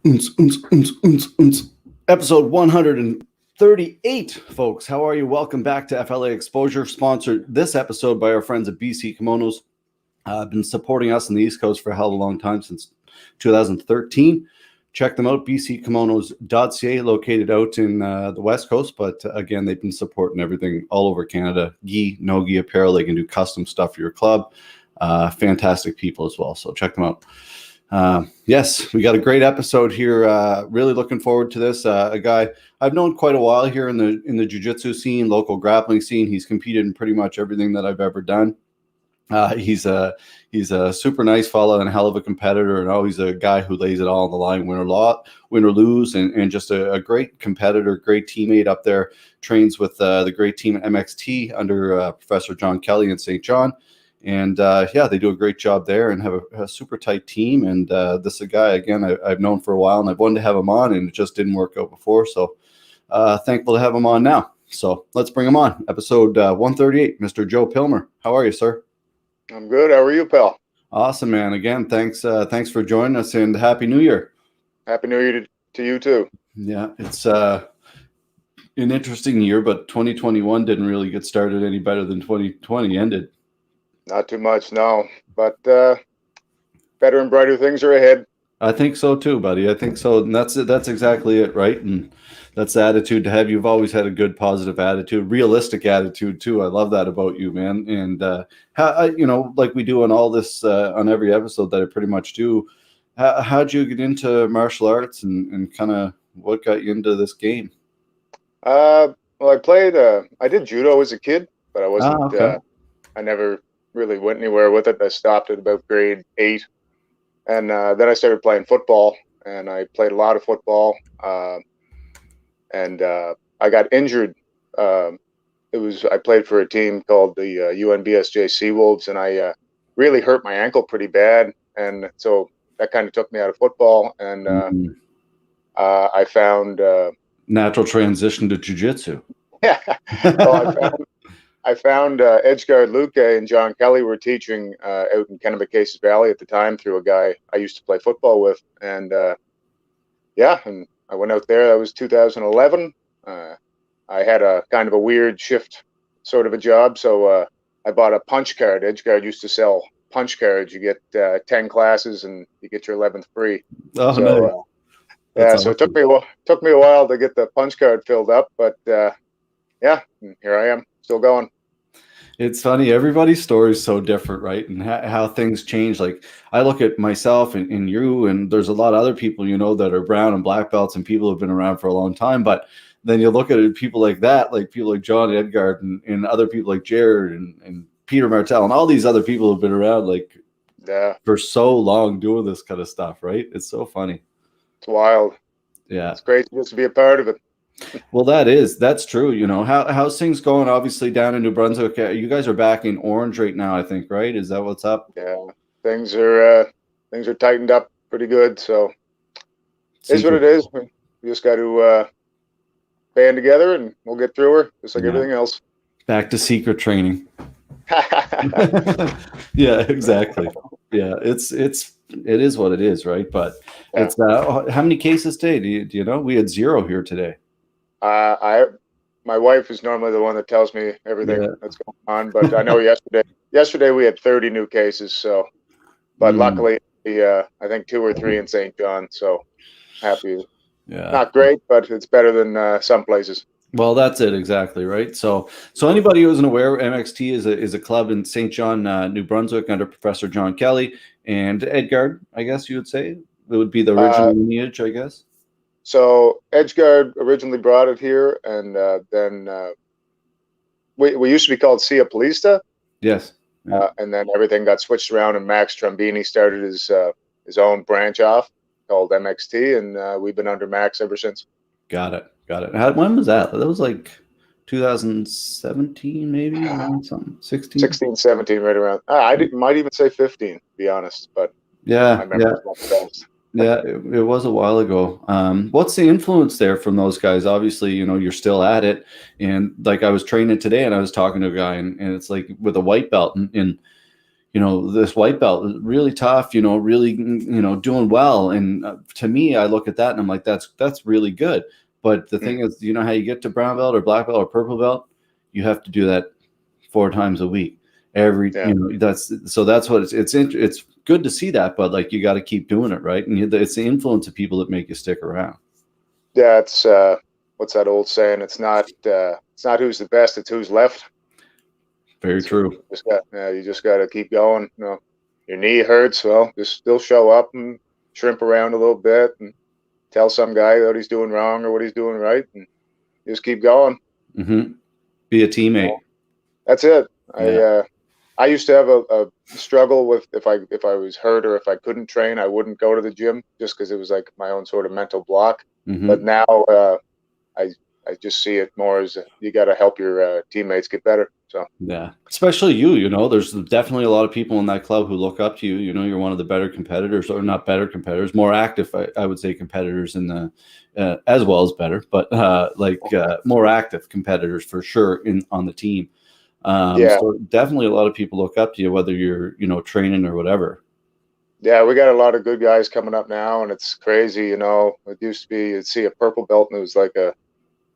Episode 138, folks. How are you? Welcome back to FLA Exposure, sponsored this episode by our friends at BC Kimonos. Been supporting us on the East Coast for a hell of a long time, since 2013. Check them out, bckimonos.ca, located out in the West Coast. But again, they've been supporting everything all over Canada. Gi, no gi apparel. They can do custom stuff for your club. Fantastic people as well. So check them out. Yes, we got a great episode here. Really looking forward to this. A guy I've known quite a while here in the jiu-jitsu scene, local grappling scene. He's competed in pretty much everything that I've ever done. He's a super nice fellow and a hell of a competitor, and always a guy who lays it all on the line, win or lose, and just a great competitor, great teammate up there. Trains with the great team at MXT under Professor John Kelly in St. John. And they do a great job there and have a super tight team. And this is a guy, again, I've known for a while, and I've wanted to have him on, and it just didn't work out before. So thankful to have him on now. So let's bring him on. Episode 138, Mr. Joe Pilmer. How are you, sir? I'm good. How are you, pal? Awesome, man. Again, thanks for joining us, and Happy New Year. Happy New Year to you, too. Yeah, it's an interesting year, but 2021 didn't really get started any better than 2020 ended. Not too much, no. But better and brighter things are ahead. I think so too, buddy. I think so. And that's exactly it, right? And that's the attitude to have. You've always had a good, positive attitude, realistic attitude too. I love that about you, man. And how, like we do on all this, on every episode that I pretty much do, how'd you get into martial arts and kind of what got you into this game? Well, I did judo as a kid, but I wasn't, okay. I never really went anywhere with it. I stopped at about grade 8. And then I started playing football, and I played a lot of football. And I got injured. I played for a team called the UNBSJ Seawolves, and I really hurt my ankle pretty bad. And so that kind of took me out of football. And I found natural transition to jiu-jitsu. Yeah. Well, I found Edgeguard Luque and John Kelly were teaching out in Kennebecasis Valley at the time through a guy I used to play football with. And and I went out there. That was 2011. I had a kind of a weird shift sort of a job. So I bought a punch card. Edgeguard used to sell punch cards. You get 10 classes and you get your 11th free. Oh, so, no. So it took me a while to get the punch card filled up. But here I am. Still going. It's funny. Everybody's story is so different, right? And how things change. Like I look at myself and you, and there's a lot of other people, that are brown and black belts and people who have been around for a long time. But then you look at it, people like that, like people like John Edgard and other people like Jared and Peter Martell and all these other people who have been around for so long doing this kind of stuff, right? It's so funny. It's wild. Yeah. It's great just to be a part of it. Well, that's true. How's things going? Obviously, down in New Brunswick, you guys are back in orange right now, I think, right? Is that what's up? Yeah, things are tightened up pretty good. So it's what it is. We just got to band together, and we'll get through her, just like everything else. Back to secret training. Yeah, exactly. Yeah, it is what it is, right? But it's how many cases today? Do you know? We had 0 here today. My wife is normally the one that tells me everything that's going on, but I know yesterday we had 30 new cases. So, but luckily, I think 2 or 3 in St. John. So happy. Yeah. Not great, but it's better than some places. Well, that's it exactly, right? So anybody who isn't aware, MXT is a club in St. John, New Brunswick, under Professor John Kelly and Edgard. I guess you would say it would be the original lineage, I guess. So Edgeguard originally brought it here, and then we used to be called Sia Polista. Yes. Yeah. And then everything got switched around, and Max Trombini started his own branch off called MXT, and we've been under Max ever since. Got it. When was that? That was like 2017, maybe, around something. 16, 17, right around. Might even say 15, to be honest, but yeah. Yeah, it was a while ago. What's the influence there from those guys? Obviously, you're still at it. And like I was training today and I was talking to a guy and it's like with a white belt and this white belt, really tough, really, doing well. And to me, I look at that and I'm like, that's really good. But the thing is, how you get to brown belt or black belt or purple belt? You have to do that 4 times a week. That's what it's good to see that, but like, you got to keep doing it, right? And it's the influence of people that make you stick around. Yeah, it's what's that old saying? It's not who's the best, it's who's left. Very true. You just got to keep going. Your knee hurts, well, just still show up and shrimp around a little bit and tell some guy what he's doing wrong or what he's doing right, and just keep going. Mm-hmm. Be a teammate. That's it. Yeah. I used to have a struggle with if I was hurt or if I couldn't train, I wouldn't go to the gym just because it was like my own sort of mental block. Mm-hmm. But now I just see it more as you got to help your teammates get better. So yeah, especially you. There's definitely a lot of people in that club who look up to you. You're one of the better competitors, or not better competitors, more active. I would say competitors in the as well as better, but more active competitors for sure on the team. So definitely a lot of people look up to you, whether you're training or whatever. Yeah, we got a lot of good guys coming up now, and it's crazy. It used to be you'd see a purple belt and it was like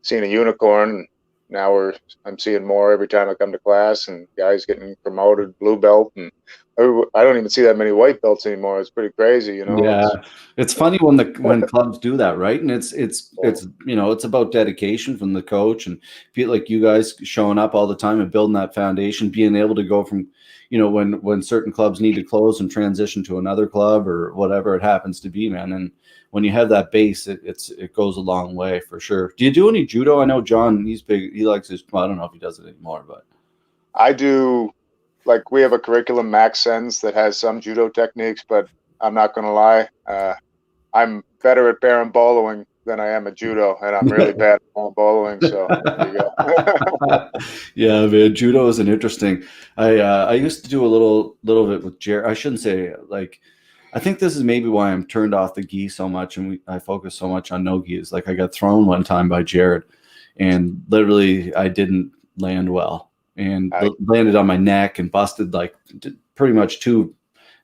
seeing a unicorn. And now I'm seeing more every time I come to class, and guys getting promoted blue belt, and I don't even see that many white belts anymore. It's pretty crazy, Yeah, it's funny when clubs do that, right? And it's about dedication from the coach, and feel like you guys showing up all the time and building that foundation, being able to go from, when certain clubs need to close and transition to another club or whatever it happens to be, man. And when you have that base, it goes a long way for sure. Do you do any judo? I know John, he's big. He likes well, I don't know if he does it anymore, but I do. Like, we have a curriculum, Max sends, that has some judo techniques, but I'm not going to lie. I'm better at berimboloing than I am at judo, and I'm really bad at berimboloing. So there you go. Yeah, man, judo is an interesting. I used to do a little bit with Jared. I shouldn't say like. I think this is maybe why I'm turned off the gi so much, and I focus so much on no gi. Is like I got thrown one time by Jared, and literally I didn't land well, and landed on my neck and busted like pretty much 2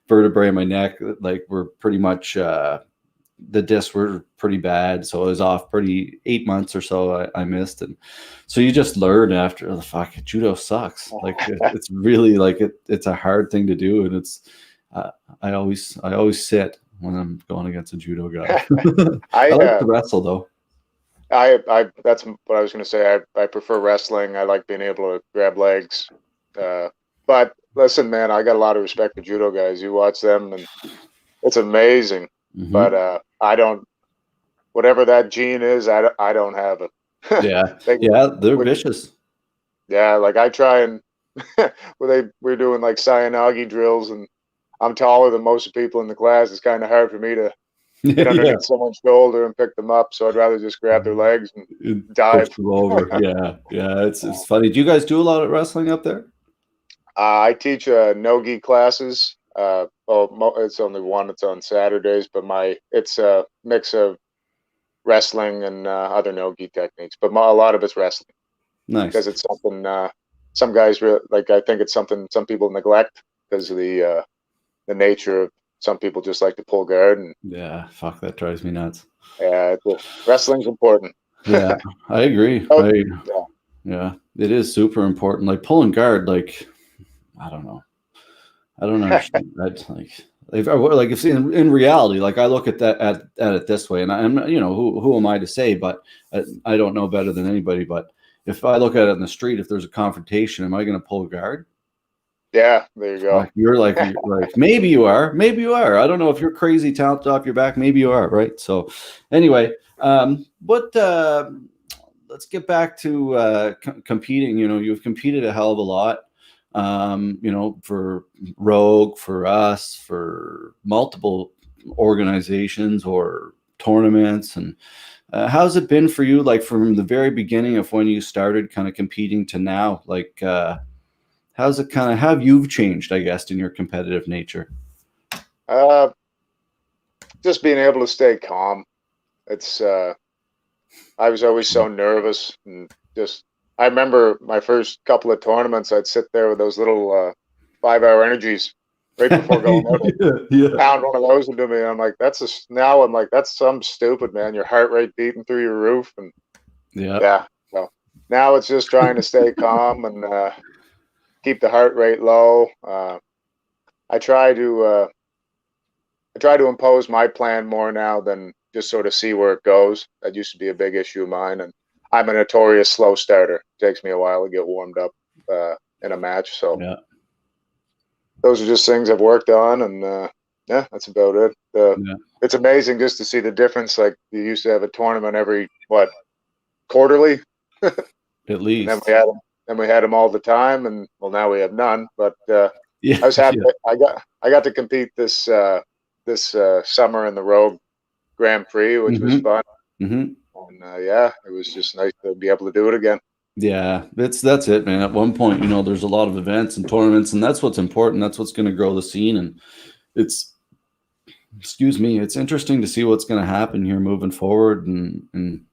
vertebrae in my neck. Like were pretty much the discs were pretty bad, so I was off 8 months or so. I missed, and so you just learn after the fuck. Judo sucks. Like it's really like it's a hard thing to do, and it's. I always sit when I'm going against a judo guy. I like to wrestle though. That's what I was going to say. I prefer wrestling. I like being able to grab legs. But listen, man, I got a lot of respect for judo guys. You watch them, and it's amazing. Mm-hmm. But I don't. Whatever that gene is, I don't have it. Yeah, they're vicious. Yeah, like I try and we're doing like Sayanagi drills, and I'm taller than most of the people in the class. It's kind of hard for me to get underneath someone's shoulder and pick them up. So I'd rather just grab their legs and dive. Push them over. Yeah. It's funny. Do you guys do a lot of wrestling up there? I teach no-gi classes. It's only one. It's on Saturdays, but it's a mix of wrestling and other no-gi techniques. But a lot of it's wrestling. Nice. Because it's something some guys like. I think it's something some people neglect because of the nature of some people just like to pull guard. And yeah, fuck, that drives me nuts. Yeah, wrestling's important. Yeah, I agree. Yeah, it is super important. Like pulling guard, like I don't know. I don't understand that. Like if in reality, like I look at that at it this way, and I'm who am I to say? But I don't know better than anybody. But if I look at it in the street, if there's a confrontation, am I going to pull guard? Yeah, there you go. You're like maybe you are. I don't know if you're crazy talented off your back. Maybe you are, right? So anyway, let's get back to competing. You've competed a hell of a lot. For Rogue, for us, for multiple organizations or tournaments. And how's it been for you? Like from the very beginning of when you started kind of competing to now, like, how's it kind of, how have you changed, I guess, in your competitive nature? Just being able to stay calm. It's, I was always so nervous and I remember my first couple of tournaments, I'd sit there with those little 5-hour energies right before going out. Yeah. Pound one of those into me. I'm like, now I'm like, that's some stupid, man. Your heart rate beating through your roof, and Yeah. yeah. So now it's just trying to stay calm and keep the heart rate low. I try to impose my plan more now than just sort of see where it goes. That used to be a big issue of mine, and I'm a notorious slow starter. It takes me a while to get warmed up in a match. So Yeah. those are just things I've worked on, and yeah, that's about it. Yeah. It's amazing just to see the difference. Like you used to have a tournament every quarterly, At and least. then we had them all the time, and well, now we have none. But Yeah. I was happy. Yeah. I got to compete this summer in the Rogue Grand Prix, which was Mm-hmm. fun. Mm-hmm. And yeah, it was just nice to be able to do it again. Yeah, that's it, man. At one point, there's a lot of events and tournaments, and that's what's important. That's what's going to grow the scene, and it's, excuse me, it's interesting to see what's going to happen here moving forward, and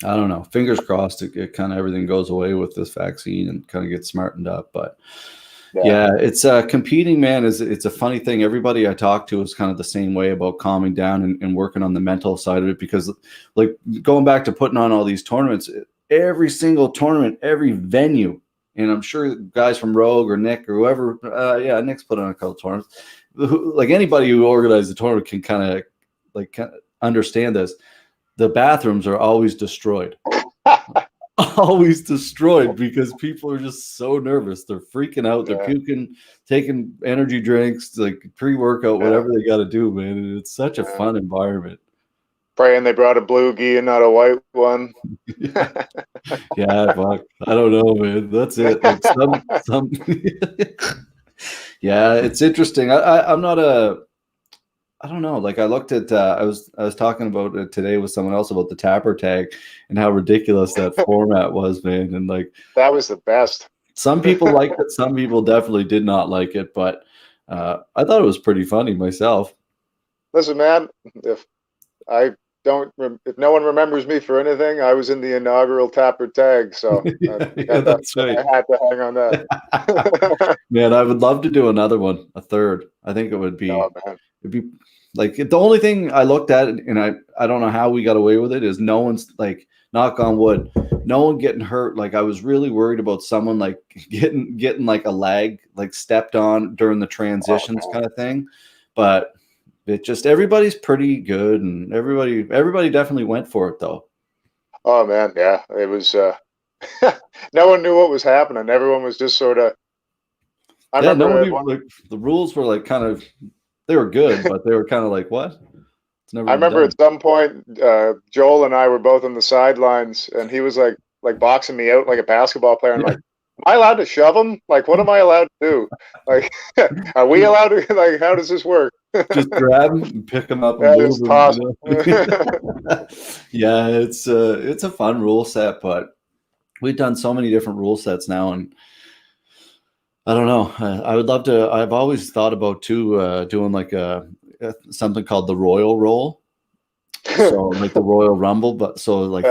I don't know. Fingers crossed, it kind of everything goes away with this vaccine and kind of gets smartened up. But yeah, it's competing, man. It's a funny thing. Everybody I talk to is kind of the same way about calming down and working on the mental side of it, because, like, going back to putting on all these tournaments, every single tournament, every venue, and I'm sure guys from Rogue or Nick or whoever, Nick's put on a couple tournaments. Like anybody who organized the tournament can kind of understand this. The bathrooms are always destroyed. Always destroyed because people are just so nervous. They're freaking out. They're puking, taking energy drinks, like pre-workout, whatever they got to do, man. And it's such a fun environment. Praying they brought a blue gi and not a white one. Yeah, fuck. I don't know, man. That's it. Like some. Yeah, it's interesting. I'm not a. I don't know. Like I looked at, I was talking about it today with someone else about the tapper tag and how ridiculous that format was, man. And like that was the best. Some people liked it. Some people definitely did not like it, but I thought it was pretty funny myself. Listen, man, if no one remembers me for anything, I was in the inaugural tapper tag, so That's right. I had to hang on that. Man, I would love to do another one, a third. I think it would be. Oh, man. It'd be like the only thing I looked at, and I don't know how we got away with it, is no one's, like, knock on wood, no one getting hurt. Like I was really worried about someone like getting like a leg, like stepped on during the transitions kind of thing. But it just, everybody's pretty good, and everybody definitely went for it though. Oh man, yeah, it was. No one knew what was happening. Everyone was just sort of. I remember like, the rules were like kind of, they were good, but they were kind of like, what? It's never. I remember done. at some point, Joel and I were both on the sidelines, and he was like boxing me out like a basketball player. And I'm like, am I allowed to shove him? Like, what am I allowed to do? Like, are we allowed to? Like, how does this work? Just grab him and pick him up and move him. Toss Yeah, it's a fun rule set, but we've done so many different rule sets now, and I don't know. I would love to. I've always thought about too doing like something called the Royal Roll. So like the Royal Rumble, but so like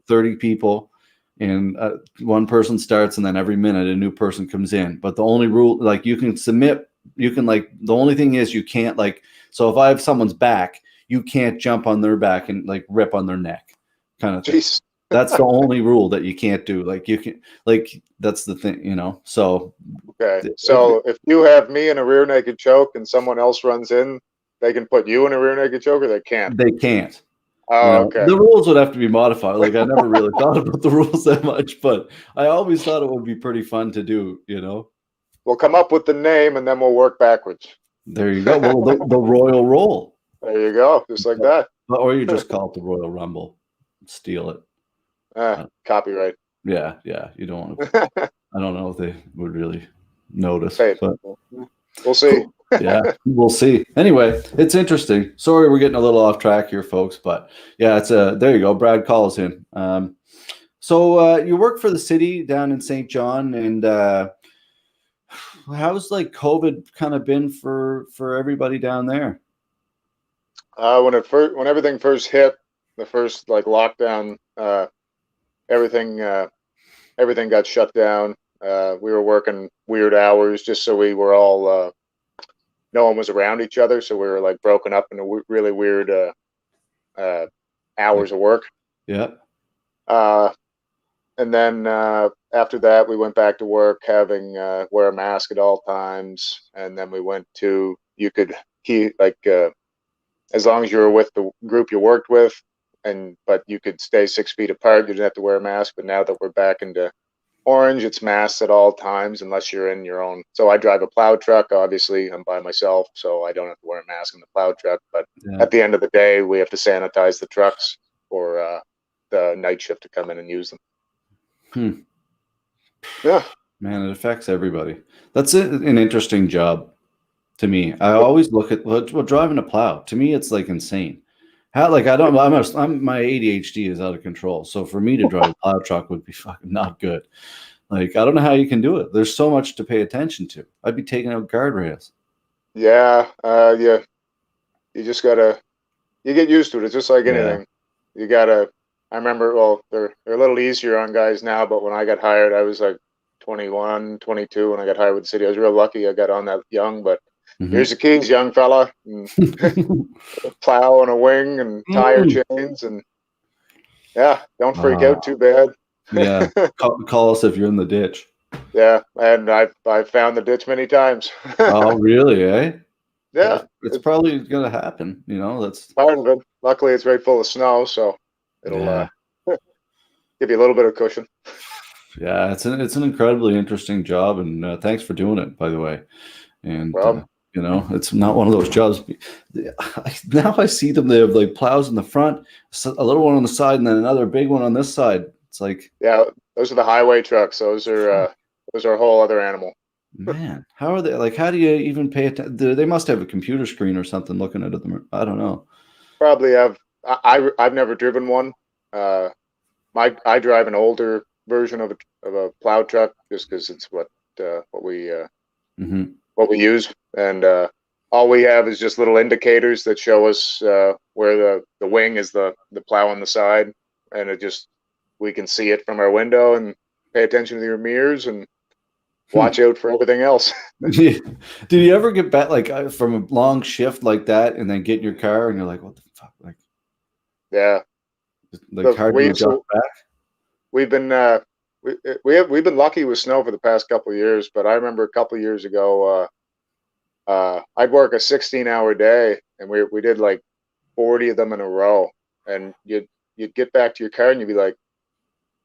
30 people, and one person starts, and then every minute a new person comes in. But the only rule, like, you can submit, you can, like, the only thing is you can't, like, so if I have someone's back, you can't jump on their back and like rip on their neck, kind of thing. Jeez. That's the only rule that you can't do. Like, you can, like, that's the thing, So okay. So if you have me in a rear naked choke and someone else runs in, they can put you in a rear naked choke, or they can't. They can't. Oh, okay. The rules would have to be modified. Like, I never really thought about the rules that much, but I always thought it would be pretty fun to do. We'll come up with the name and then we'll work backwards. There you go. Well, the Royal Roll. There you go. Just like that. Or you just call it the Royal Rumble. Steal it. Copyright. Yeah. You don't want to. I don't know if they would really notice. But we'll see. Yeah, we'll see. Anyway, it's interesting. Sorry, we're getting a little off track here, folks. But yeah, it's there you go. Brad calls in. So you work for the city down in St. John, and how's like COVID kind of been for everybody down there? When everything first hit, the first like lockdown, everything got shut down. We were working weird hours just so we were all no one was around each other, so we were like broken up into really weird Like, hours of work. yeah. Uh, and then after that, we went back to work, having wear a mask at all times. And then we went to you could keep like as long as you were with the group you worked with, but you could stay 6 feet apart. You didn't have to wear a mask. But now that we're back into orange, it's masks at all times unless you're in your own. So I drive a plow truck. Obviously, I'm by myself, so I don't have to wear a mask in the plow truck. But Yeah. at the end of the day, we have to sanitize the trucks for the night shift to come in and use them. Yeah. Man, it affects everybody. That's an interesting job to me. I always look at well, driving a plow. To me, it's like insane. How like I don't my ADHD is out of control. So for me to drive a plow truck would be fucking not good. Like I don't know how you can do it. There's so much to pay attention to. I'd be taking out guardrails. Yeah. Yeah. You just gotta. You get used to it. It's just like Yeah. anything. You gotta. I remember. Well, they're a little easier on guys now, but when I got hired, I was like 21, 22 when I got hired with the city. I was real lucky I got on that young, but here's the keys, young fella. And a plow and a wing and tire chains, and yeah, don't freak out too bad. Yeah. Call us if you're in the ditch. Yeah, and I've found the ditch many times. Oh, really, eh? Yeah, It's probably gonna happen, that's part of it. Luckily, it's right full of snow, so it'll yeah. give you a little bit of cushion. Yeah, it's an incredibly interesting job, and thanks for doing it, by the way. And it's not one of those jobs. Now I see them. They have like plows in the front, a little one on the side, and then another big one on this side. It's like, Yeah, those are the highway trucks. Those are a whole other animal. man, how are they? Like, how do you even pay attention? They must have a computer screen or something looking at them. I don't know. Probably have. I've never driven one. Uh, I drive an older version of a plow truck just because it's what we Mm-hmm. what we use, and all we have is just little indicators that show us where the wing is the plow on the side, and we can see it from our window and pay attention to your mirrors and watch out for everything else. Did you ever get back like from a long shift like that, and then get in your car and you're like, what the fuck? Like, Yeah, how do you adjust back? We've been we've been lucky with snow for the past couple of years, but I remember a couple of years ago, I'd work a 16-hour day, and we did like 40 of them in a row, and you'd get back to your car and you'd be like,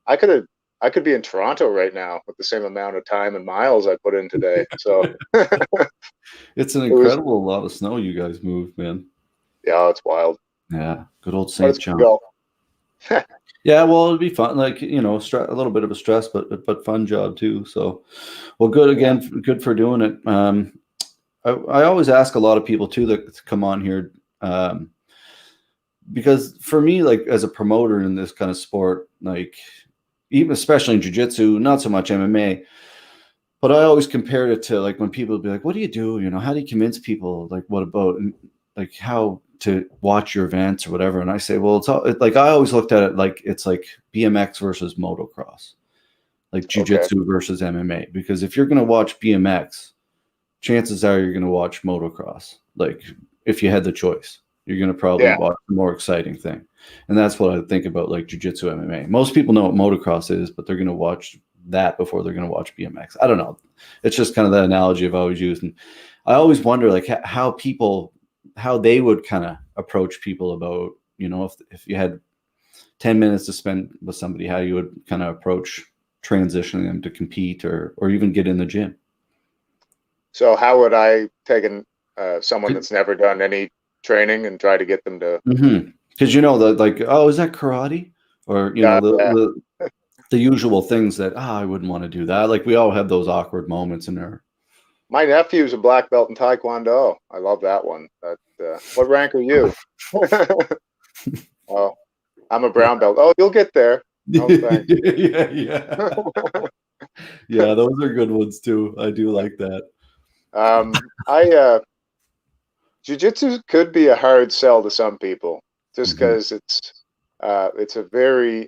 I could be in Toronto right now with the same amount of time and miles I put in today. So it's an incredible lot of snow you guys move, man. Yeah, it's wild. Yeah, good old St. John. Yeah, well, it'd be fun, like a little bit of a stress, but fun job too. So, well, good again, good for doing it. I always ask a lot of people too that come on here, because for me, like as a promoter in this kind of sport, like even especially in jiu-jitsu, not so much MMA, but I always compared it to like when people would be like, "What do you do? How do you convince people? Like, what about like how to watch your events or whatever?" And I say, well, like I always looked at it like it's like BMX versus motocross, like jiu-jitsu versus MMA. Because if you're going to watch BMX, chances are you're going to watch motocross. Like if you had the choice, you're going to probably watch the more exciting thing. And that's what I think about like jiu-jitsu MMA. Most people know what motocross is, but they're going to watch that before they're going to watch BMX. I don't know. It's just kind of the analogy I've always used. And I always wonder like how they would kind of approach people about, if you had 10 minutes to spend with somebody, how you would kind of approach transitioning them to compete or even get in the gym. So how would I take someone that's never done any training and try to get them to? Because like, oh, is that karate? Or the usual things that I wouldn't want to do that. Like we all have those awkward moments in there. My nephew's a black belt in Taekwondo. I love that one. What rank are you? Oh, I'm a brown belt. Oh, you'll get there. Oh, thanks. Yeah. Yeah, those are good ones too. I do like that. Jiu-jitsu could be a hard sell to some people just because it's a very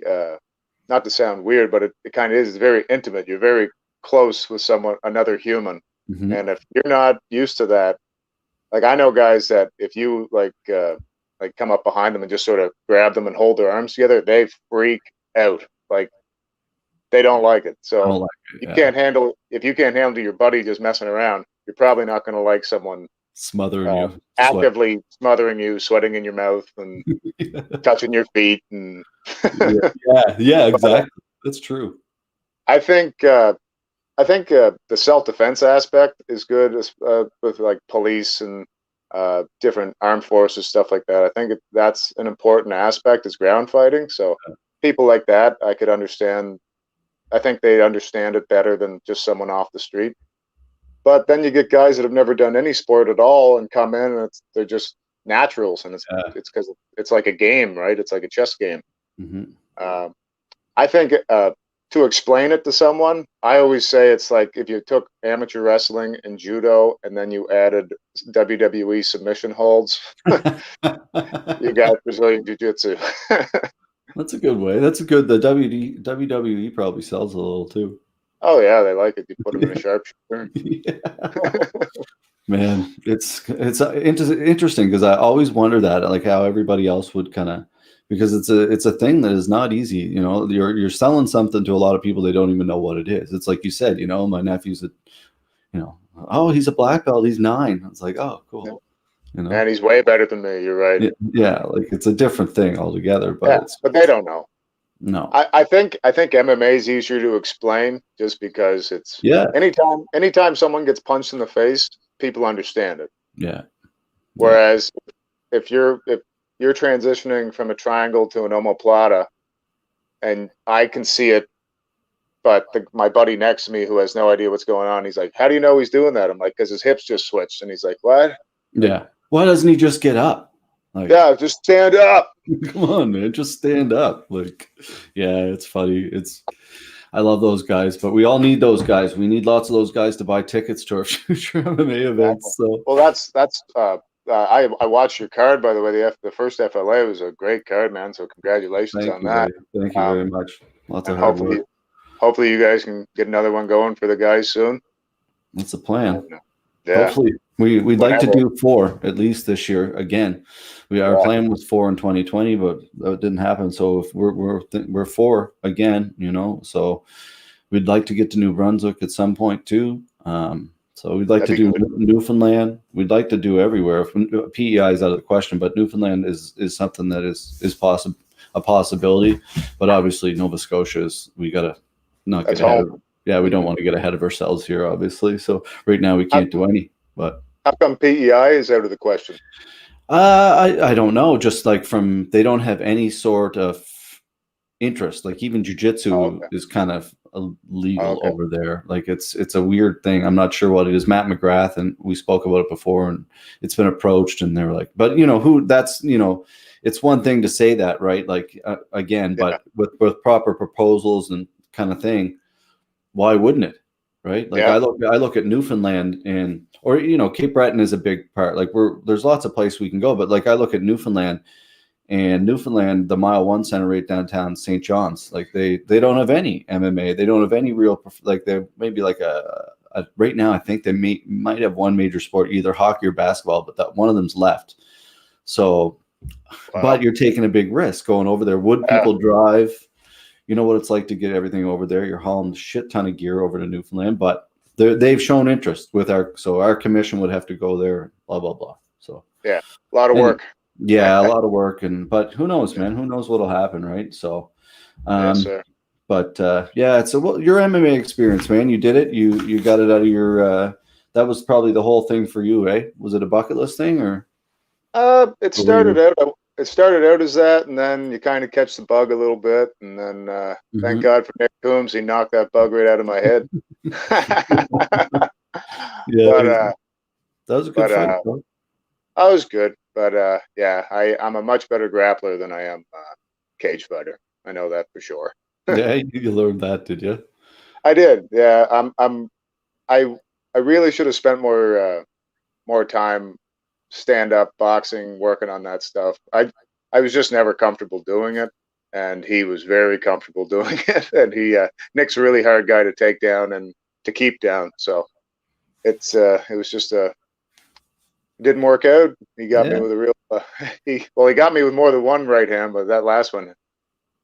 not to sound weird, but it kind of is. It's very intimate. You're very close with another human, and if you're not used to that, like I know guys that if you like come up behind them and just sort of grab them and hold their arms together, they freak out. Like they don't like it. I So don't like it. you Yeah. can't handle if you can't handle your buddy just messing around, you're probably not going to like someone Smothering you, actively smothering you, sweating in your mouth, and touching your feet. And yeah, exactly. That's true. I think the self-defense aspect is good with like police and different armed forces, stuff like that. I think that's an important aspect is ground fighting. So people like that, I could understand. I think they understand it better than just someone off the street. But then you get guys that have never done any sport at all and come in and they're just naturals, and it's because it's like a game, right? It's like a chess game. Mm-hmm. I think to explain it to someone, I always say it's like if you took amateur wrestling and judo and then you added WWE submission holds, you got Brazilian Jiu-Jitsu. That's a good way. That's a good. The WWE probably sells a little too. Oh yeah, they like it. You put them in a sharpshooter. Man, it's interesting because I always wonder that, like how everybody else would kind of, because it's a thing that is not easy. You know, you're selling something to a lot of people, they don't even know what it is. It's like you said, you know, my nephew's oh, he's a black belt, he's 9. It's like, oh, cool. You know, and he's way better than me. You're right. Yeah, like it's a different thing altogether. But but they don't know. No, I think MMA is easier to explain just because it's anytime someone gets punched in the face, people understand it. Yeah. Whereas if you're transitioning from a triangle to an omoplata, and I can see it, but my buddy next to me who has no idea what's going on, he's like, "How do you know he's doing that?" I'm like, "Because his hips just switched," and he's like, "What?" Yeah. Why doesn't he just get up? Like, yeah, just stand up. Come on, man, just stand up. Like, yeah, it's funny. I love those guys, but we all need those guys. We need lots of those guys to buy tickets to our future MMA events. So, well, that's I watched your card, by the way. The first FLA was a great card, man. So congratulations on that. Thank you very much. Lots of hard work. Hopefully you guys can get another one going for the guys soon. That's the plan. Yeah. Hopefully we'd like to do 4 at least this year again. Our plan was 4 in 2020, but that didn't happen. So if we're 4 again, you know. So we'd like to get to New Brunswick at some point too. So we'd like to do Newfoundland. We'd like to do everywhere. If PEI is out of the question, but Newfoundland is something that is a possibility. But obviously Nova Scotia is, we got to not get ahead of. Yeah, we don't want to get ahead of ourselves here, obviously. So right now we can't do any. But how come PEI is out of the question? I don't know. Just like they don't have any sort of interest. Like even jiu-jitsu is kind of illegal over there. Like it's a weird thing. I'm not sure what it is. Matt McGrath, and we spoke about it before, and it's been approached, and they're like, but it's one thing to say that, right? Like again, but with proper proposals and kind of thing, why wouldn't it? Right? Like I look at Newfoundland or Cape Breton is a big part. Like there's lots of places we can go, but like I look at Newfoundland, the Mile 1 Center right downtown St. John's, like they don't have any MMA. They don't have any real, like they maybe like a right now I think they might have one major sport, either hockey or basketball, but that one of them's left. So, but you're taking a big risk going over there. Would people drive? You know what it's like to get everything over there. You're hauling a shit ton of gear over to Newfoundland, but they've shown interest with our commission would have to go there, blah, blah, blah. So yeah, a lot of work. Yeah, a lot of work. But who knows, man, who knows what'll happen. Right. So, yes, sir. But yeah, so your MMA experience, man, you did it. You got it out of your, that was probably the whole thing for you, eh? Was it a bucket list thing or? It started out as that, and then you kind of catch the bug a little bit, and then thank God for Nick Coombs, he knocked that bug right out of my head. Yeah, that was a good fight. I was good, but I'm a much better grappler than I am cage fighter. I know that for sure. Yeah, you learned that, did you? I did. Yeah, I really should have spent more time stand-up boxing, working on that stuff. I was just never comfortable doing it, and he was very comfortable doing it. And Nick's a really hard guy to take down and to keep down. So it was just Didn't work out. He got me Yeah. with a real. He got me with more than one right hand, but that last one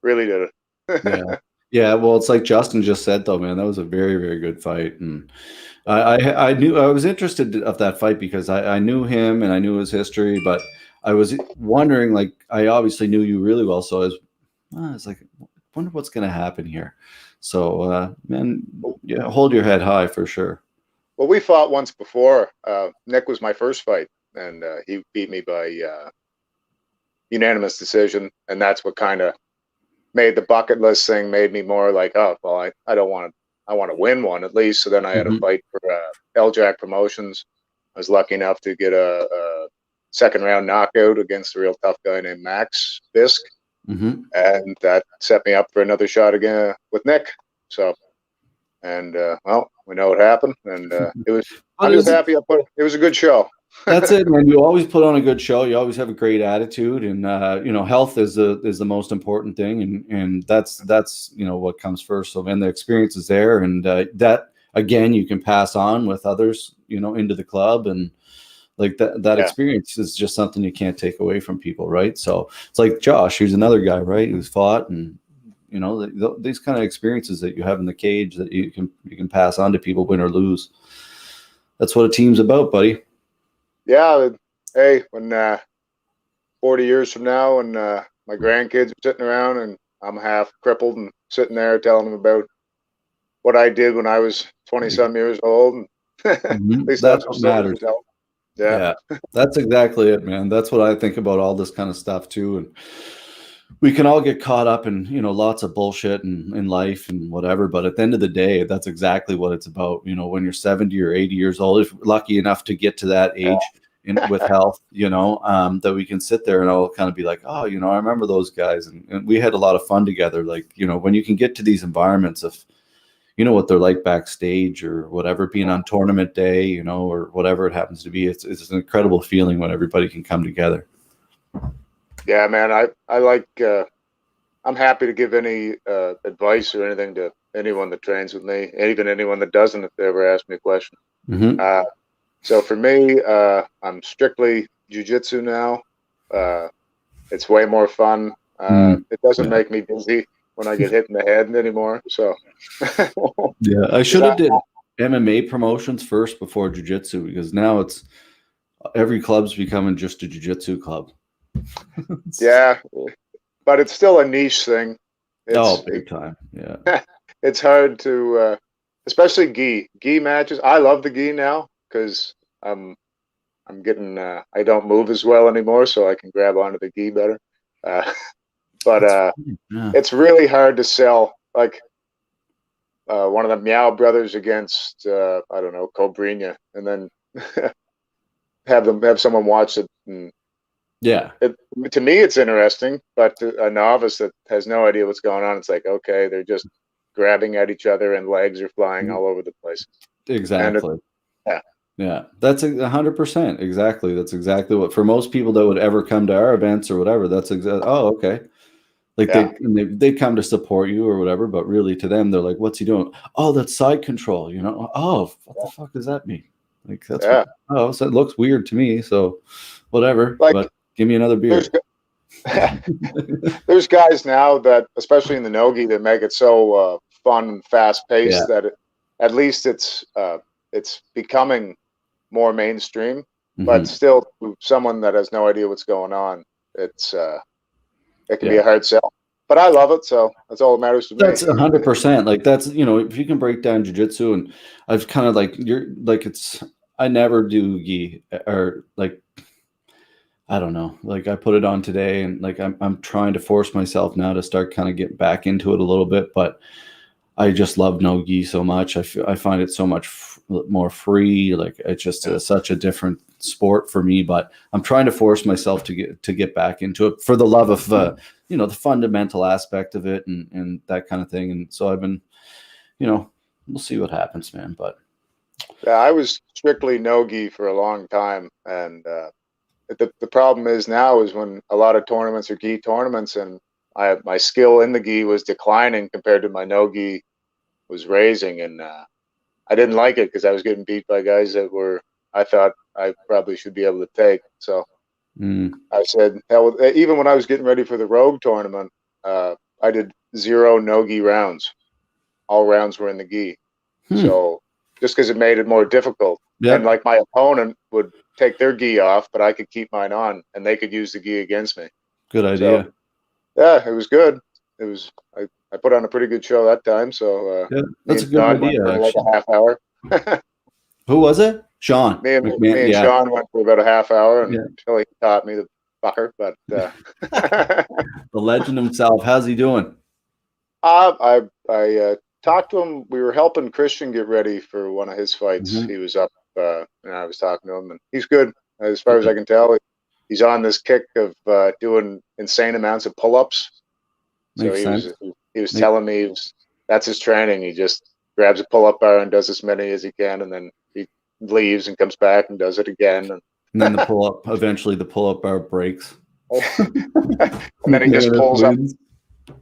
really did Yeah. it. Yeah. Well, it's like Justin just said, though, man, that was a very, very good fight. And I knew I was interested of that fight because I knew him and I knew his history, but I was wondering, like, I obviously knew you really well. So I was like, wonder what's going to happen here. So, man, yeah, hold your head high for sure. Well, we fought once before. Nick was my first fight, and he beat me by unanimous decision, and that's what kind of made the bucket list thing. Made me more like, oh, well, I don't want to. I want to win one at least. So then I had a fight for LJAC Promotions. I was lucky enough to get a second round knockout against a real tough guy named Max Bisk, and that set me up for another shot again with Nick. So, and well, we know what happened, and it was. I'm just happy it was a good show. That's it, man. You always put on a good show. You always have a great attitude, and health is the most important thing, and that's what comes first. So, man, the experience is there, and that again you can pass on with others, into the club, and like that experience is just something you can't take away from people, right? So it's like Josh, who's another guy, right, who's fought, and these kind of experiences that you have in the cage that you can pass on to people, win or lose. That's what a team's about, buddy. Yeah. Hey, when 40 years from now, and my grandkids are sitting around and I'm half crippled and sitting there telling them about what I did when I was 20-some years old, and at least That's that's some what stories matters. to tell. Yeah, that's exactly it, man. That's what I think about all this kind of stuff too. And we can all get caught up in, lots of bullshit in life and whatever. But at the end of the day, that's exactly what it's about. When you're 70 or 80 years old, if lucky enough to get to that age with health, that we can sit there and I'll kind of be like, oh, I remember those guys. And we had a lot of fun together. Like, when you can get to these environments of, what they're like backstage or whatever, being on tournament day, or whatever it happens to be. It's an incredible feeling when everybody can come together. Yeah, man. I like, I'm happy to give any advice or anything to anyone that trains with me, even anyone that doesn't, if they ever ask me a question. So for me, I'm strictly jiu-jitsu now. It's way more fun. It doesn't make me dizzy when I get hit in the head anymore. So yeah, I should have did MMA promotions first before jiu-jitsu, because now it's every club's becoming just a jiu-jitsu club. Yeah, but it's still a niche thing. Big time. Yeah. It's hard to, especially gi matches. I love the gi now because I'm getting, I don't move as well anymore, so I can grab onto the gi better. But it's really hard to sell. Like one of the Meow brothers against, I don't know, Cobrinha, and then have someone watch it. And to me, it's interesting, but to a novice that has no idea what's going on, it's like, okay, they're just grabbing at each other and legs are flying all over the place. Exactly. Yeah, that's 100%. Exactly. That's exactly what, for most people that would ever come to our events or whatever, that's exactly, oh, okay. Like they come to support you or whatever, but really to them, they're like, what's he doing? Oh, that's side control, Oh, what the fuck does that mean? Like, that's so it looks weird to me. So whatever, but give me another beer. There's guys now that, especially in the no-gi, that make it so fun and fast-paced that at least it's becoming more mainstream. But still, to someone that has no idea what's going on, it can be a hard sell. But I love it, so that's all that matters to me. That's 100%. Like, that's, if you can break down jiu-jitsu, and I've kind of like, I never do gi, or like, I don't know, like I put it on today, and like I'm trying to force myself now to start kind of getting back into it a little bit, but I just love no gi so much. I find it so much more free. Like, it's just such a different sport for me, but I'm trying to force myself to get back into it for the love of the fundamental aspect of it and that kind of thing. And so I've been, we'll see what happens, man. But yeah, I was strictly no gi for a long time, and the problem is now is when a lot of tournaments are gi tournaments, and my skill in the gi was declining compared to my no gi was raising, and I didn't like it because I was getting beat by guys that were, I thought, I probably should be able to take. So Mm. I said, hell, even when I was getting ready for the Rogue tournament, I did 0 no-gi rounds. All rounds were in the gi. So just because it made it more difficult. Yeah. And like my opponent would take their gi off, but I could keep mine on and they could use the gi against me. Good idea. So, yeah, it was good. It was, I put on a pretty good show that time. So Yeah, me that's a and good John went idea, for like actually. a half hour. Who was it? Sean me McMahon. and Yeah. Sean went for about a half hour Yeah. until he taught me the fucker. But The legend himself. How's he doing? I talked to him. We were helping Christian get ready for one of his fights. Mhm. He was up, and I was talking to him, and he's good as far as I can tell. He's on this kick of doing insane amounts of pull-ups. So Makes sense. he was telling me that's his training. He just grabs a pull-up bar and does as many as he can, and then he leaves and comes back and does it again. And then eventually the pull-up bar breaks. And then he just pulls up.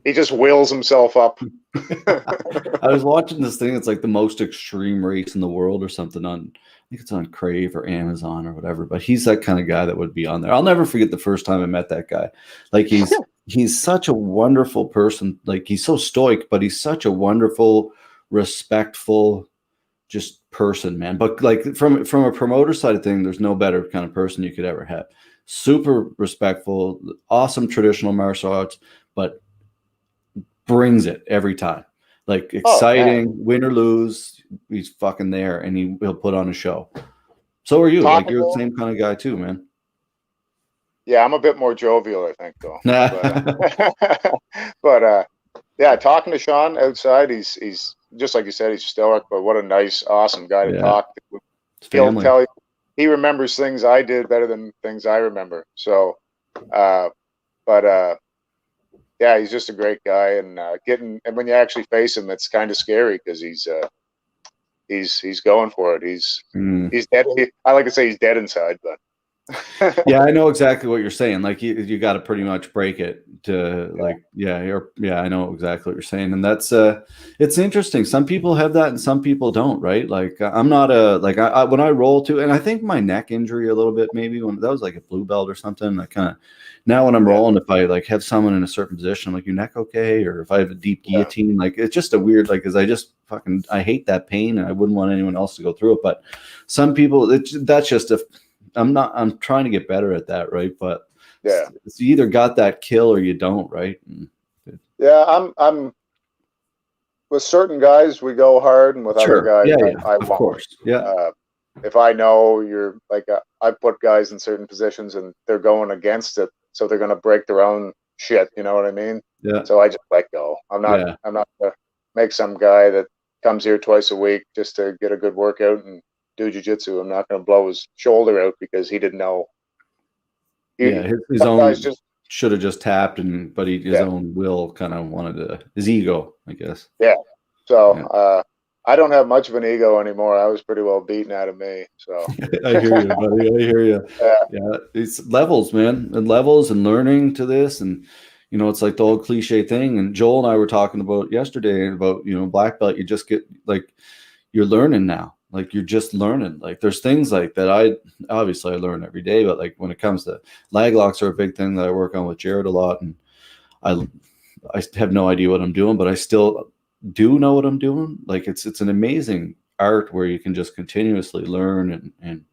He just wills himself up. I was watching this thing. It's like the most extreme race in the world or something on, I think it's on Crave or Amazon or whatever. But he's that kind of guy that would be on there. I'll never forget the first time I met that guy. Like he's such a wonderful person. Like he's so stoic, but he's such a wonderful, respectful, just person, man. But like from a promoter side of thing, there's no better kind of person you could ever have. Super respectful, awesome traditional martial arts, but brings it every time. Like exciting, win or lose, he's fucking there, and he'll put on a show. So are you? Like you're the same kind of guy too, man. Yeah, I'm a bit more jovial, I think, though. But yeah, talking to Sean outside, he's just like you said, he's stoic, but what a nice, awesome guy to talk to. He'll tell you he remembers things I did better than things I remember. So, yeah, he's just a great guy, and when you actually face him, it's kind of scary because he's going for it. He's dead. I like to say he's dead inside, but yeah, I know exactly what you're saying. Like you got to pretty much break it to I know exactly what you're saying, and that's it's interesting. Some people have that, and some people don't. Right? Like I'm not when I roll too, and I think my neck injury a little bit maybe when that was like a blue belt or something. I kind of now when I'm rolling, if I like have someone in a certain position, I'm like, your neck okay? Or if I have a deep guillotine, like it's just a weird because I hate that pain, and I wouldn't want anyone else to go through it. But some people, that's just I'm trying to get better at that, right? But it's you either got that kill or you don't, right? Yeah, I'm with certain guys we go hard, and with other guys I of course. Yeah. If I know you're like I put guys in certain positions and they're going against it, so they're going to break their own shit. You know what I mean? Yeah. So I just let go. I'm not gonna make some guy that comes here twice a week just to get a good workout and do jiu-jitsu. I'm not going to blow his shoulder out because he didn't know. His own should have just tapped, but his own will kind of wanted to, his ego, I guess. Yeah. So I don't have much of an ego anymore. I was pretty well beaten out of me. So I hear you, buddy. I hear you. Yeah, it's levels, man, and levels and learning to this, and it's like the old cliche thing. And Joel and I were talking about yesterday about black belt. You just get like you're learning now. Like you're just learning. Like there's things like that I learn every day, but like when it comes to lag locks are a big thing that I work on with Jared a lot, and I have no idea what I'm doing, but I still do know what I'm doing. Like it's an amazing art where you can just continuously learn and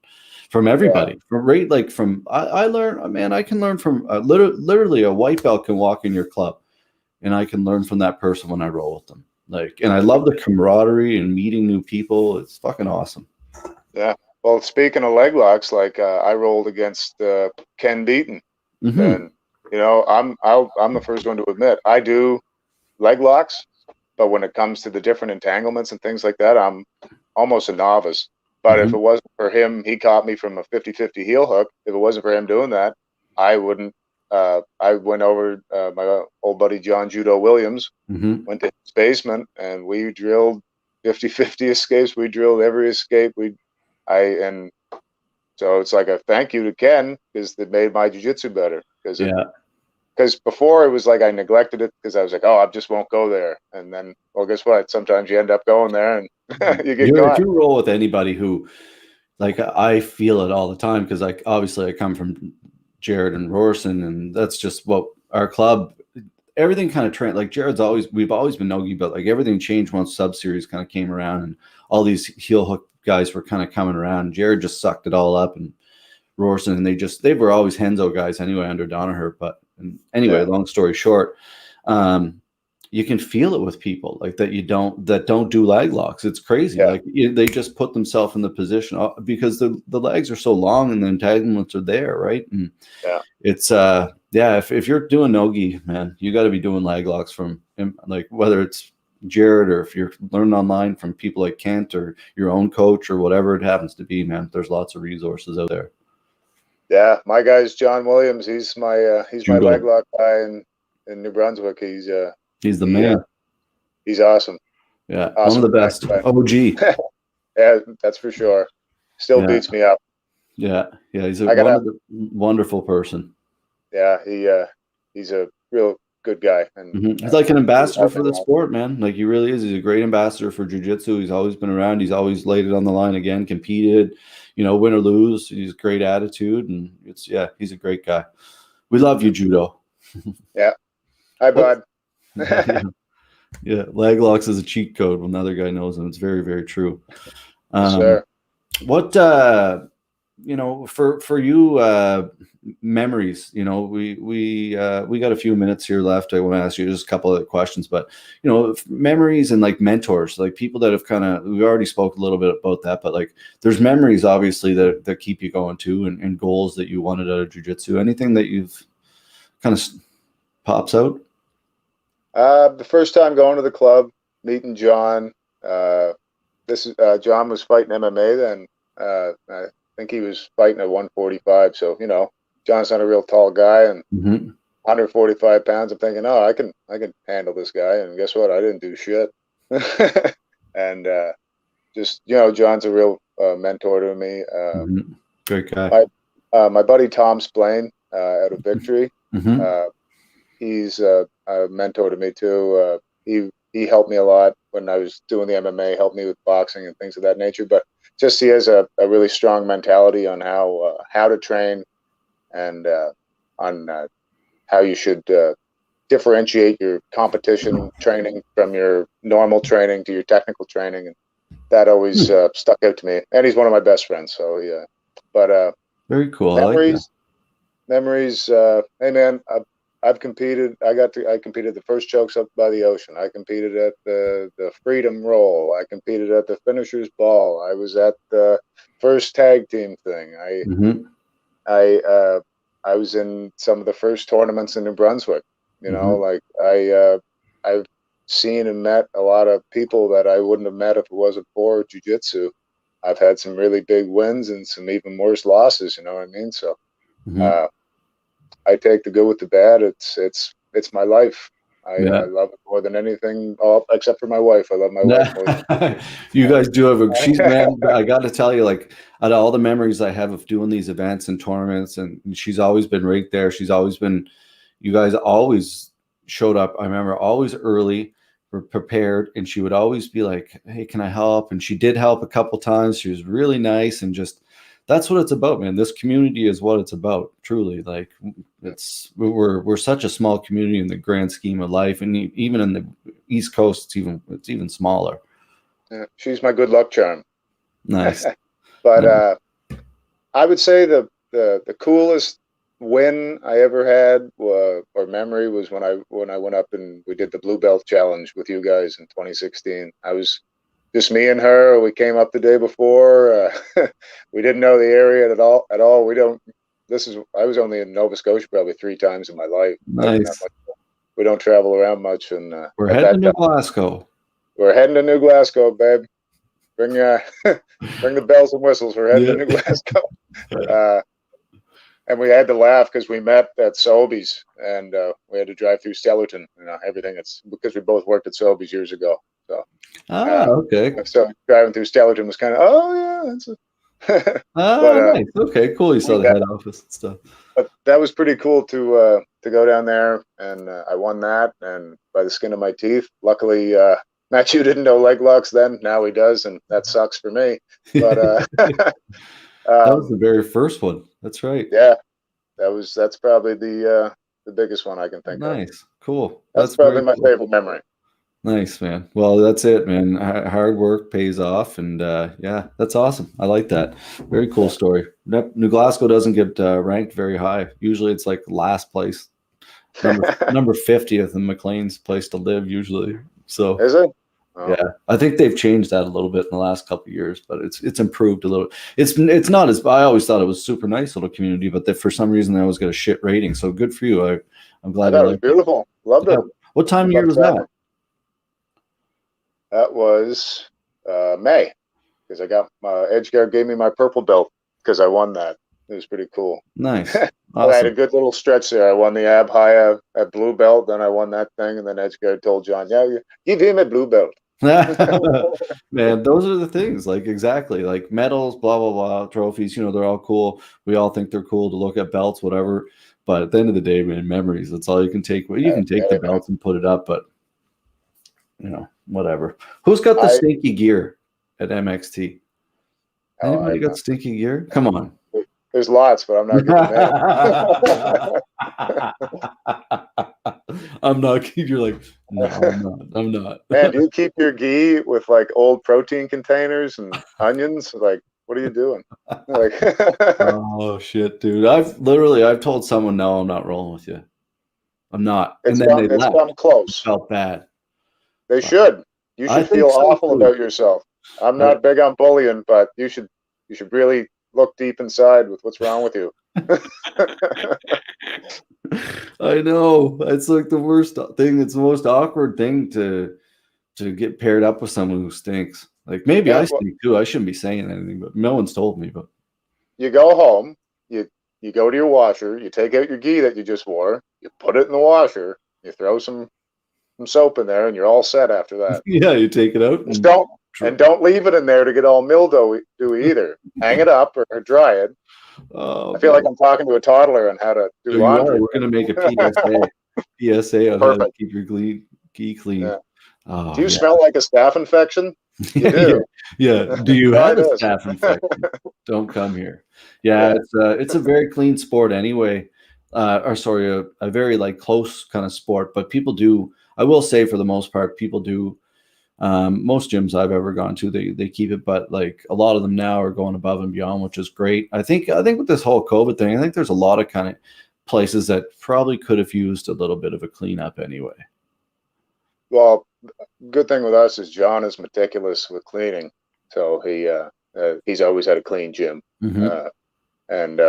from everybody. I learn, man. I can learn from literally a white belt can walk in your club, and I can learn from that person when I roll with them. And I love the camaraderie and meeting new people. It's fucking awesome. Yeah. Well, speaking of leg locks, I rolled against Ken Beaton, and I'm the first one to admit I do leg locks, but when it comes to the different entanglements and things like that, I'm almost a novice. But if it wasn't for him, he caught me from a 50-50 heel hook. If it wasn't for him doing that, I wouldn't. I went over my old buddy John Judo Williams, went to his basement, and we drilled 50-50 escapes. We drilled every escape. And so it's like a thank you to Ken because it made my jiu-jitsu better. Because before it was like I neglected it because I was like, oh, I just won't go there. And then, well, guess what? Sometimes you end up going there and you get caught. If you roll with anybody who like I feel it all the time because like obviously I come from Jared and Rorson, and that's just what our club. Everything kind of trained. Like we've always been nogi, but like everything changed once Sub Series kind of came around, and all these heel hook guys were kind of coming around. Jared just sucked it all up, and Rorson, and they were always Henzo guys anyway under Donaher. But anyway, long story short, you can feel it with people like that don't do lag locks. It's crazy. Like they just put themselves in the position because the legs are so long and the entanglements are there, right? And it's if you're doing nogi, man, you got to be doing lag locks from like whether it's Jared or if you're learning online from people like Kent or your own coach or whatever it happens to be, man. There's lots of resources out there. Yeah, my guy's John Williams. He's my Judo. leg lock guy in New Brunswick. He's the man. He's awesome. Yeah, awesome. One of the best. OG. Yeah, that's for sure. Still beats me up. Yeah, he's a wonderful person. Yeah, he's a real good guy. And he's like an ambassador for the sport, man. Like he really is. He's a great ambassador for jiu-jitsu. He's always been around. He's always laid it on the line again, competed, win or lose. He's great attitude, and he's a great guy. We love you, Judo. Yeah. Hi, bud. Yeah, leg locks is a cheat code when another guy knows them. It's very, very true. Sure. What for you, memories, we got a few minutes here left. I want to ask you just a couple of questions, but memories and like mentors, like people that have we already spoke a little bit about that, but like there's memories obviously that keep you going too, and goals that you wanted out of jiu-jitsu. Anything that you've kind of pops out? The first time going to the club, meeting John, John was fighting MMA then. I think he was fighting at 145. So, John's not a real tall guy and 145 pounds. I'm thinking, I can handle this guy. And guess what? I didn't do shit. And just, John's a real mentor to me. Great guy. My buddy Tom Splain out of Victory. He's a mentor to me too. He helped me a lot when I was doing the MMA, helped me with boxing and things of that nature. But just he has a really strong mentality on how to train and on how you should differentiate your competition training from your normal training to your technical training, and that always stuck out to me. And he's one of my best friends. So yeah, but very cool. Memories. Hey man, I've competed. I competed the first chokes up by the ocean. I competed at the Freedom Roll. I competed at the Finishers Ball. I was at the first tag team thing. I was in some of the first tournaments in New Brunswick. Like I've seen and met a lot of people that I wouldn't have met if it wasn't for jiu-jitsu. I've had some really big wins and some even worse losses. You know what I mean? So. I take the good with the bad. It's my life. I love it more than anything, except for my wife. I love my wife more than you guys do have she's man. I got to tell you, like out of all the memories I have of doing these events and tournaments, and she's always been right there. She's always been. You guys always showed up. I remember always early, prepared, and she would always be like, "Hey, can I help?" And she did help a couple times. She was really nice and just. That's what it's about, man. This community is what it's about, truly. Like we're such a small community in the grand scheme of life, and even in the East Coast, it's even smaller. Yeah, she's my good luck charm. Nice. But I would say the coolest win I ever had or memory was when I went up and we did the Blue Belt Challenge with you guys in 2016. I was. Just me and her. We came up the day before. We didn't know the area at all. I was only in Nova Scotia probably 3 times in my life. Nice. We don't travel around much, and we're heading to New Glasgow. We're heading to New Glasgow, babe. Bring the bells and whistles. We're heading to New Glasgow. And we had to laugh because we met at Sobeys, and we had to drive through Stellarton. Everything. It's because we both worked at Sobeys years ago. So. Okay. So driving through Stellarton was kind of, that's nice. Okay, cool. You saw the head office and stuff. But that was pretty cool to go down there, and I won that, and by the skin of my teeth. Luckily, Matthew didn't know leg locks then. Now he does, and that sucks for me. But That was the very first one. That's right. yeah, that's probably the biggest one I can think of. Nice. Cool. That's That's very probably my cool. favorite memory. Nice, man. Well, that's it, man. Hard work pays off, and yeah, that's awesome. I like that. Very cool story. New Glasgow doesn't get ranked very high. Usually, it's like last place, number 50th in McLean's place to live. Usually, so Is it? Oh. yeah, I think they've changed that a little bit in the last couple of years, but it's improved a little. It's not as I always thought it was super nice little community, but for some reason they always got a shit rating. So good for you. I'm glad I you thought it was like it. beautiful. Loved it. What time of year was that? That was May, because I got Edgeguard gave me my purple belt because I won that. It was pretty cool. Nice. I had a Awesome. good little stretch there. I won the ab high at blue belt, then I won that thing, and then Edgeguard told John, "Yeah, give him a blue belt." Man, those are the things, like exactly, like medals, blah blah blah, trophies. They're all cool. We all think they're cool to look at, belts, whatever. But at the end of the day, man, memories. That's all you can take. You can take the belts and put it up, but whatever. Who's got the stinky gear at MXT? Anybody got stinky gear? Come on. There's lots, but I'm not giving I'm not. You're like, no, I'm not. Man, do you keep your gi with like old protein containers and onions? Like, what are you doing? Like, oh shit, dude! I've told someone, no, I'm not rolling with you. I'm not, and then they left. Come close. Felt bad. They should. You should feel awful about yourself. I'm not big on bullying, but you should really look deep inside with what's wrong with you. I know. It's like the worst thing. It's the most awkward thing to get paired up with someone who stinks. Like maybe I stink too. I shouldn't be saying anything, but no one's told me. But you go home, you go to your washer, you take out your gi that you just wore, you put it in the washer, you throw some soap in there, and you're all set after that. Yeah, you take it out. Just don't leave it in there to get all mildewy either. Hang it up or dry it. Oh, I feel like I'm talking to a toddler on how to do laundry. We're gonna make a PSA on how to keep your gi clean. Yeah. Oh, do you smell like a staph infection? You do. Yeah. Do you have a staph infection? Don't come here. Yeah, it's a very clean sport anyway. A very like close kind of sport. But people do. I will say, for the most part, people do. Most gyms I've ever gone to, they keep it, but like a lot of them now are going above and beyond, which is great. I think with this whole COVID thing, I think there's a lot of kind of places that probably could have used a little bit of a cleanup anyway. Well, good thing with us is John is meticulous with cleaning, so he's always had a clean gym, and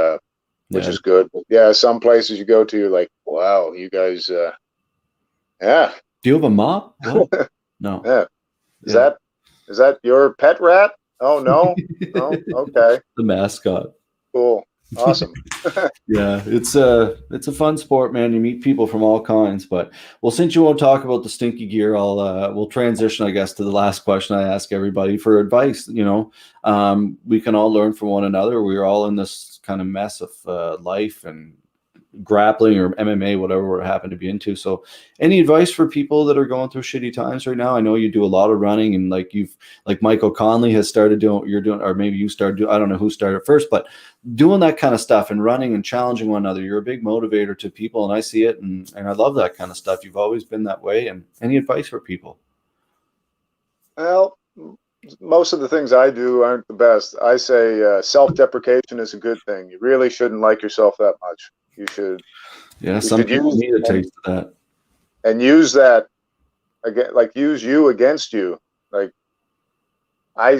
which is good. But yeah, some places you go to, you're like, wow, you guys, yeah. Do you have a mop? What? No. Yeah. Is that your pet rat? Oh no. Oh, okay. The mascot. Cool. Awesome. Yeah, it's a fun sport, man. You meet people from all kinds. But since you won't talk about the stinky gear, we'll transition, I guess, to the last question I ask everybody for advice. We can all learn from one another. We're all in this kind of mess of life and grappling or MMA, whatever we happen to be into. So any advice for people that are going through shitty times right now? I know you do a lot of running, and like Michael Conley has started doing what you're doing, or maybe you started doing, I don't know who started first, but doing that kind of stuff and running and challenging one another. You're a big motivator to people, and I see it, and I love that kind of stuff. You've always been that way. And any advice for people? Well, most of the things I do aren't the best. I say self-deprecation is a good thing. You really shouldn't like yourself that much. You should. Yeah, some people need a taste of that. And use that again, like use you against you. Like I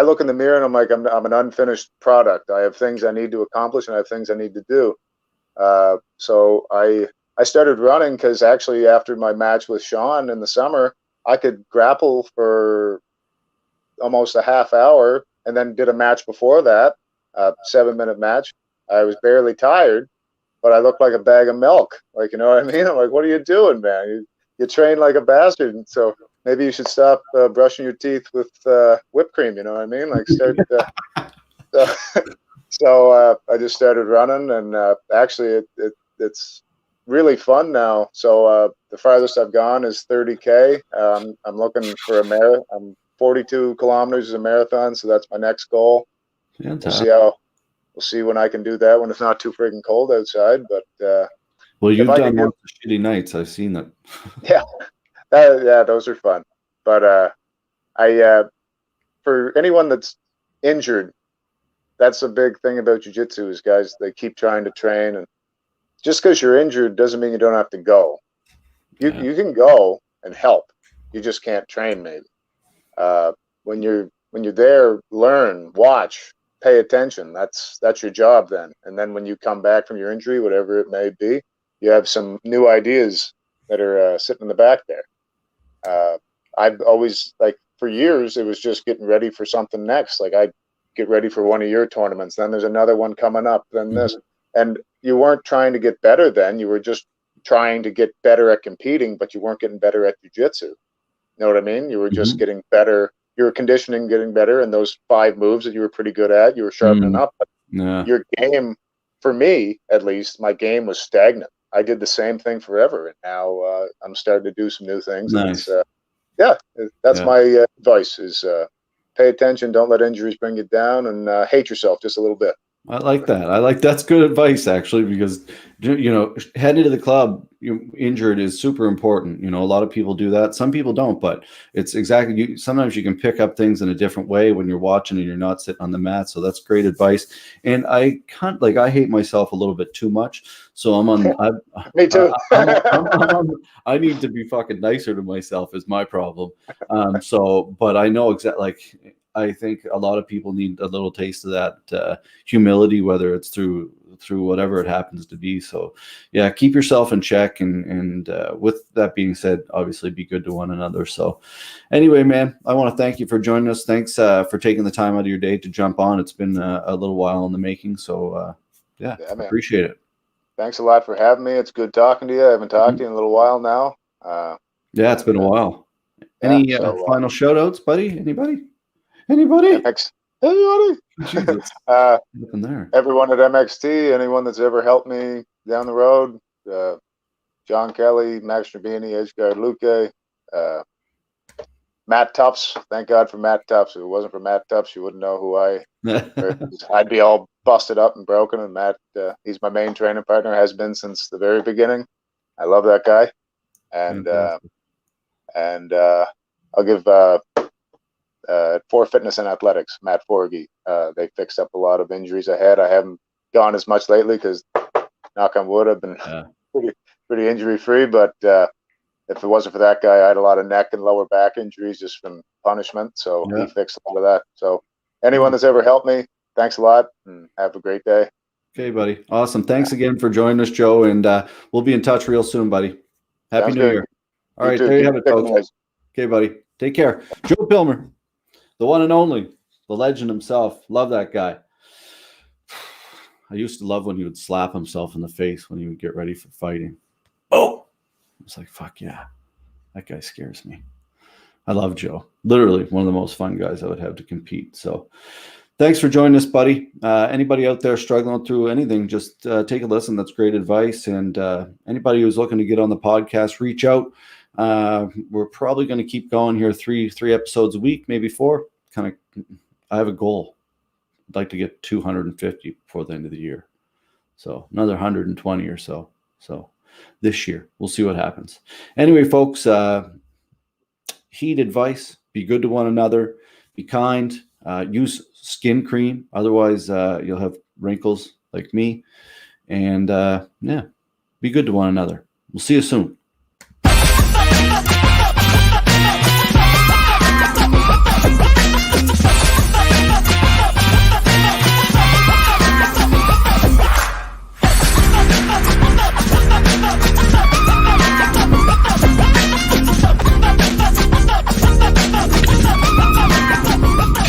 look in the mirror and I'm like, I'm an unfinished product. I have things I need to accomplish and I have things I need to do. So I started running because actually after my match with Sean in the summer, I could grapple for almost a half hour, and then did a match before that, a 7-minute match. I was barely tired, but I looked like a bag of milk. Like, you know what I mean? I'm like, what are you doing, man? You train like a bastard. And so maybe you should stop brushing your teeth with whipped cream. You know what I mean? Like start. So I just started running, and actually it's really fun now. So the farthest I've gone is 30K. I'm looking for a marathon. I'm 42 kilometers is a marathon, so that's my next goal. Fantastic. We'll see when I can do that when it's not too freaking cold outside. But Well, you've done get, lots of shitty nights. I've seen that. yeah, those are fun. But for anyone that's injured, that's a big thing about jiu-jitsu is guys, they keep trying to train, and just because you're injured doesn't mean you don't have to go. You can go and help. You just can't train, maybe. When you're there, learn, watch, pay attention. That's your job then. And then when you come back from your injury, whatever it may be, you have some new ideas that are sitting in the back there. I've always, like, for years, it was just getting ready for something next. Like, I'd get ready for one of your tournaments. Then there's another one coming up. Then this. And you weren't trying to get better then. You were just trying to get better at competing, but you weren't getting better at jiu-jitsu. You know what I mean? You were just getting better. Your conditioning getting better, and those 5 moves that you were pretty good at, you were sharpening up. But your game, for me at least, my game was stagnant. I did the same thing forever, and now I'm starting to do some new things. Nice. And that's my advice: is pay attention, don't let injuries bring you down, and hate yourself just a little bit. I like that. That's good advice, actually, because, heading into the club injured is super important. A lot of people do that. Some people don't, but it's exactly, sometimes you can pick up things in a different way when you're watching and you're not sitting on the mat. So that's great advice. And I hate myself a little bit too much. So I'm on, Me too. I need to be fucking nicer to myself is my problem. But I know exactly, I think a lot of people need a little taste of that humility, whether it's through whatever it happens to be. So yeah, keep yourself in check. And with that being said, obviously be good to one another. So anyway, man, I want to thank you for joining us. Thanks for taking the time out of your day to jump on. It's been a little while in the making. So yeah, appreciate it. Thanks a lot for having me. It's good talking to you. I haven't talked to you in a little while now. Yeah, it's been a while. Any final shout outs, buddy? Anybody? Anybody? Jesus. Nothing there. Everyone at MXT, anyone that's ever helped me down the road, John Kelly, Max Nabini, Edgeguard Luque, Matt Tufts. Thank God for Matt Tufts. If it wasn't for Matt Tufts, you wouldn't know who I'd be all busted up and broken. And Matt, he's my main training partner, has been since the very beginning. I love that guy. And I'll give For Fitness and Athletics, Matt Forgy. They fixed up a lot of injuries I had. I haven't gone as much lately because, knock on wood, I've been pretty injury free. But if it wasn't for that guy, I had a lot of neck and lower back injuries just from punishment. So he fixed a lot of that. So anyone that's ever helped me, thanks a lot, and have a great day. Okay, buddy. Awesome. Thanks again for joining us, Joe. And we'll be in touch real soon, buddy. Happy New Year. All right, there you have it, folks. Okay, buddy. Take care. Joe Pilmer, the one and only, the legend himself. Love that guy. I used to love when he would slap himself in the face when he would get ready for fighting. Oh, it's like, fuck yeah. That guy scares me. I love Joe. Literally one of the most fun guys I would have to compete. So thanks for joining us, buddy. Anybody out there struggling through anything, just take a listen. That's great advice. And anybody who's looking to get on the podcast, reach out. We're probably going to keep going here, three episodes a week, maybe 4. I have a goal. I'd like to get 250 before the end of the year. So another 120 or so. So this year, we'll see what happens. Anyway, folks, heed advice. Be good to one another. Be kind. Use skin cream. Otherwise, you'll have wrinkles like me. And be good to one another. We'll see you soon.